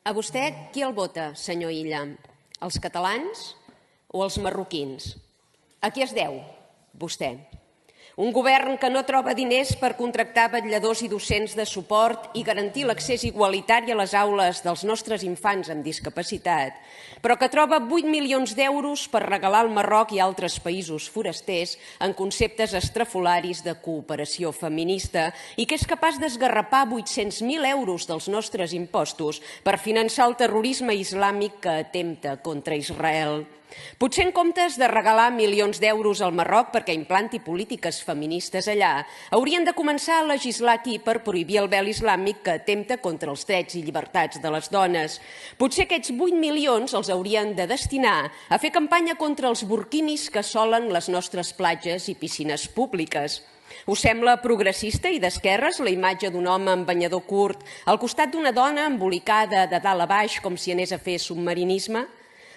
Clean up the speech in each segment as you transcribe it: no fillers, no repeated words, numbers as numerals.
A vostè qui el vota, senyor Illa? Els catalans o els marroquins? A qui es deu, vostè? Un govern que no troba diners per contractar vetlladors i docents de suport i garantir l'accés igualitari a les aules dels nostres infants amb discapacitat, però que troba 8 milions d'euros per regalar al Marroc i a altres països forasters en conceptes estrafolaris de cooperació feminista i que és capaç d'esgarrapar 800.000 euros dels nostres impostos per finançar el terrorisme islàmic que atempta contra Israel. Potser en comptes de regalar milions d'euros al Marroc perquè implanti polítiques feministes allà, haurien de començar a legislar aquí per prohibir el vel islàmic que atempta contra els drets i llibertats de les dones. Potser aquests 8 milions els haurien de destinar a fer campanya contra els burquinis que assolen les nostres platges i piscines públiques. Us sembla progressista i d'esquerres la imatge d'un home amb banyador curt al costat d'una dona embolicada de dalt a baix com si anés a fer submarinisme?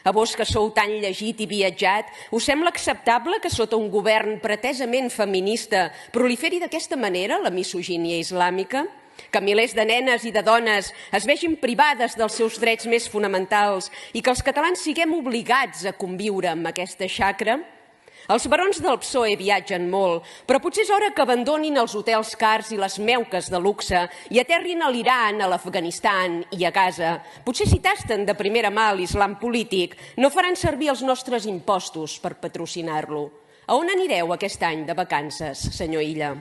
A vos que sou tan llegit i viatjat, us sembla acceptable que sota un govern pretesament feminista proliferi d'aquesta manera la misogínia islàmica? Que milers de nenes i de dones es vegin privades dels seus drets més fonamentals i que els catalans siguem obligats a conviure amb aquesta xacra? Els barons del PSOE viatgen molt, però potser és hora que abandonin els hotels cars i les meuques de luxe i aterrin a l'Iran, a l'Afganistan i a Gaza. Potser si tasten de primera mà l'islam polític, no faran servir els nostres impostos per patrocinar-lo. A on anireu aquest any de vacances, senyor Illa?